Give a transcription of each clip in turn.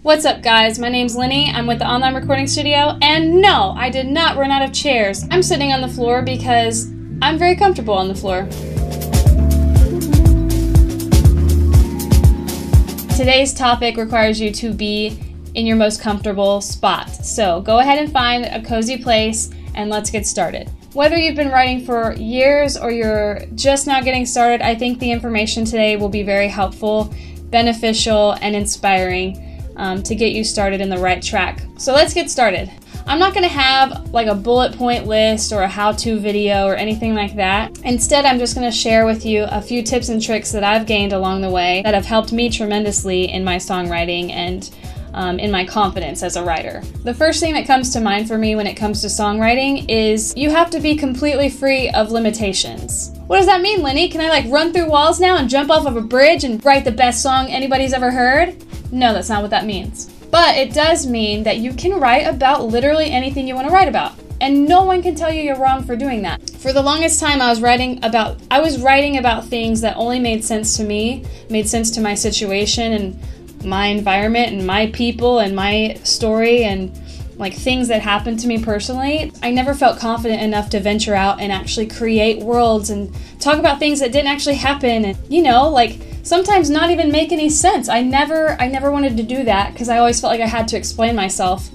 What's up, guys? My name's Linny. I'm with the online recording studio, and no, I did not run out of chairs. I'm sitting on the floor because I'm very comfortable on the floor. Today's topic requires you to be in your most comfortable spot. So go ahead and find a cozy place and let's get started. Whether you've been writing for years or you're just now getting started, I think the information today will be very helpful, beneficial, and inspiring to get you started in the right track. So let's get started. I'm not going to have like a bullet point list or a how-to video or anything like that. Instead, I'm just going to share with you a few tips and tricks that I've gained along the way that have helped me tremendously in my songwriting and in my confidence as a writer. The first thing that comes to mind for me when it comes to songwriting is you have to be completely free of limitations. What does that mean, Linny? Can I like run through walls now and jump off of a bridge and write the best song anybody's ever heard? No, that's not what that means. But it does mean that you can write about literally anything you want to write about. And no one can tell you you're wrong for doing that. For the longest time, I was writing about things that only made sense to me, made sense to my situation and my environment and my people and my story and like things that happened to me personally. I never felt confident enough to venture out and actually create worlds and talk about things that didn't actually happen and, you know, like sometimes not even make any sense. I never wanted to do that because I always felt like I had to explain myself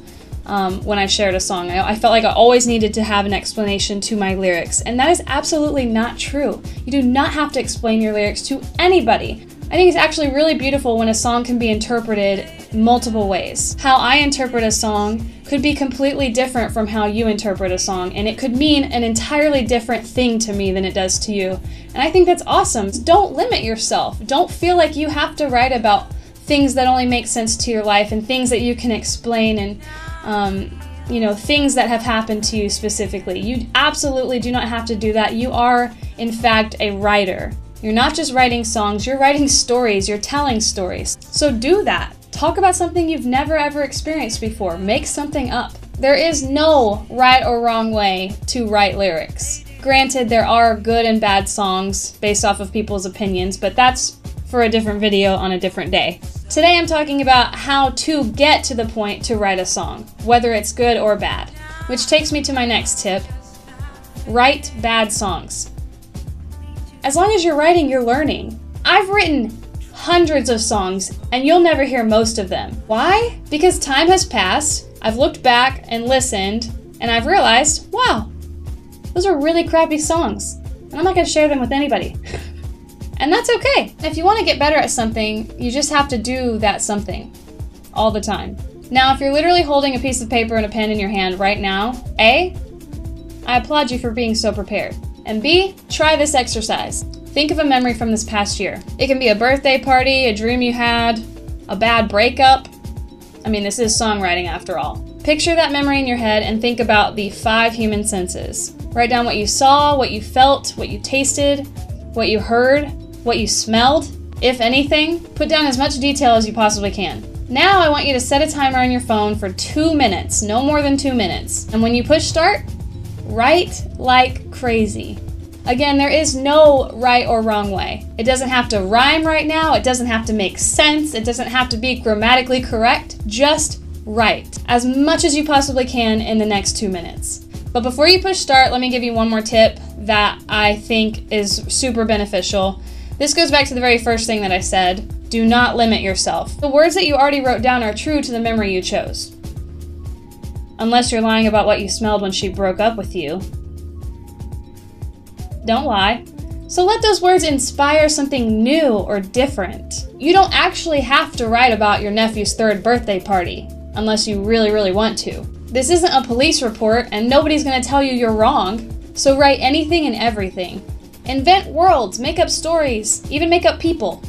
when I shared a song. I felt like I always needed to have an explanation to my lyrics, and that is absolutely not true. You do not have to explain your lyrics to anybody. I think it's actually really beautiful when a song can be interpreted multiple ways. How I interpret a song could be completely different from how you interpret a song, and it could mean an entirely different thing to me than it does to you. And I think that's awesome. Don't limit yourself. Don't feel like you have to write about things that only make sense to your life and things that you can explain and you know, things that have happened to you specifically. You absolutely do not have to do that. You are, in fact, a writer. You're not just writing songs, you're writing stories, you're telling stories. So do that. Talk about something you've never ever experienced before. Make something up. There is no right or wrong way to write lyrics. Granted, there are good and bad songs based off of people's opinions, but that's for a different video on a different day. Today I'm talking about how to get to the point to write a song, whether it's good or bad. Which takes me to my next tip. Write bad songs. As long as you're writing, you're learning. I've written hundreds of songs, and you'll never hear most of them. Why? Because time has passed, I've looked back and listened, and I've realized, wow, those are really crappy songs, and I'm not going to share them with anybody. And that's okay. If you want to get better at something, you just have to do that something all the time. Now, if you're literally holding a piece of paper and a pen in your hand right now, A, I applaud you for being so prepared. And B, try this exercise. Think of a memory from this past year. It can be a birthday party, a dream you had, a bad breakup. I mean, this is songwriting after all. Picture that memory in your head and think about the 5 human senses. Write down what you saw, what you felt, what you tasted, what you heard, what you smelled, if anything. Put down as much detail as you possibly can. Now I want you to set a timer on your phone for 2 minutes, no more than 2 minutes. And when you push start, write like crazy. Again, there is no right or wrong way. It doesn't have to rhyme right now. It doesn't have to make sense. It doesn't have to be grammatically correct. Just write as much as you possibly can in the next 2 minutes. But before you push start, let me give you one more tip that I think is super beneficial. This goes back to the very first thing that I said. Do not limit yourself. The words that you already wrote down are true to the memory you chose. Unless you're lying about what you smelled when she broke up with you. Don't lie. So let those words inspire something new or different. You don't actually have to write about your nephew's 3rd birthday party, unless you really, really want to. This isn't a police report, and nobody's going to tell you you're wrong, so write anything and everything. Invent worlds, make up stories, even make up people.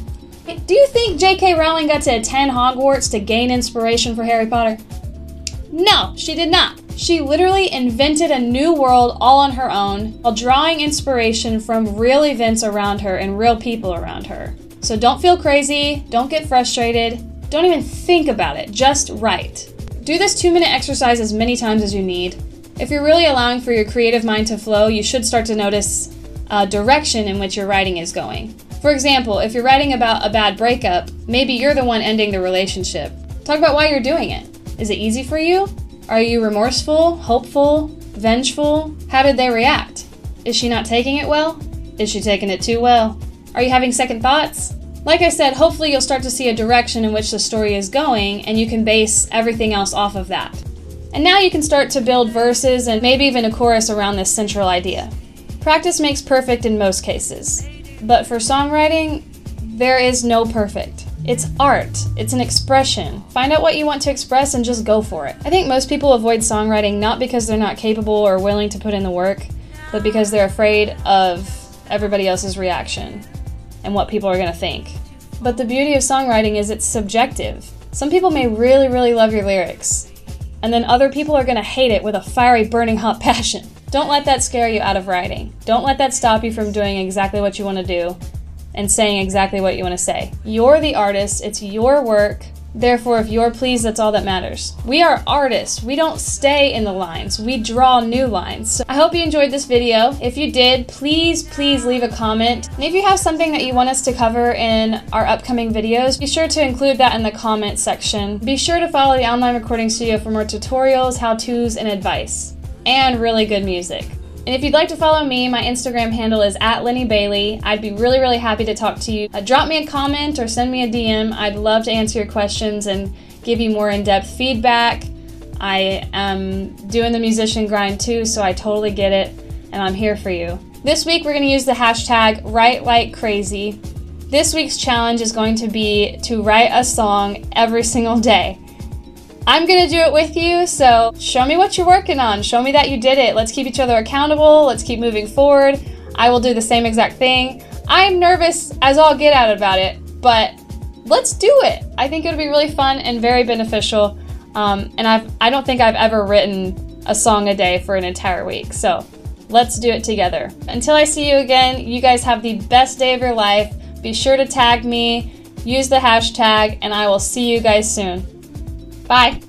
Do you think J.K. Rowling got to attend Hogwarts to gain inspiration for Harry Potter? No, she did not. She literally invented a new world all on her own while drawing inspiration from real events around her and real people around her. So don't feel crazy, don't get frustrated, don't even think about it, just write. Do this 2-minute exercise as many times as you need. If you're really allowing for your creative mind to flow, you should start to notice a direction in which your writing is going. For example, if you're writing about a bad breakup, maybe you're the one ending the relationship. Talk about why you're doing it. Is it easy for you? Are you remorseful, hopeful, vengeful? How did they react? Is she not taking it well? Is she taking it too well? Are you having second thoughts? Like I said, hopefully you'll start to see a direction in which the story is going, and you can base everything else off of that. And now you can start to build verses and maybe even a chorus around this central idea. Practice makes perfect in most cases, but for songwriting, there is no perfect. It's art. It's an expression. Find out what you want to express and just go for it. I think most people avoid songwriting not because they're not capable or willing to put in the work, but because they're afraid of everybody else's reaction and what people are going to think. But the beauty of songwriting is it's subjective. Some people may really, really love your lyrics, and then other people are going to hate it with a fiery, burning hot passion. Don't let that scare you out of writing. Don't let that stop you from doing exactly what you want to do and saying exactly what you want to say. You're the artist, it's your work, therefore if you're pleased, that's all that matters. We are artists, we don't stay in the lines, we draw new lines. So I hope you enjoyed this video. If you did, please leave a comment. And if you have something that you want us to cover in our upcoming videos, be sure to include that in the comment section. Be sure to follow the Online Recording Studio for more tutorials, how-tos, and advice. And really good music. And if you'd like to follow me, my Instagram handle is @LinnyBailey. I'd be really happy to talk to you. Drop me a comment or send me a DM. I'd love to answer your questions and give you more in-depth feedback. I am doing the musician grind too, so I totally get it, and I'm here for you. This week we're going to use the hashtag #WriteLikeCrazy. This week's challenge is going to be to write a song every single day. I'm going to do it with you, so show me what you're working on. Show me that you did it. Let's keep each other accountable. Let's keep moving forward. I will do the same exact thing. I'm nervous as all get out about it, but let's do it. I think it'll be really fun and very beneficial. And I don't think I've ever written a song a day for an entire week, so let's do it together. Until I see you again, you guys have the best day of your life. Be sure to tag me, use the hashtag, and I will see you guys soon. Bye.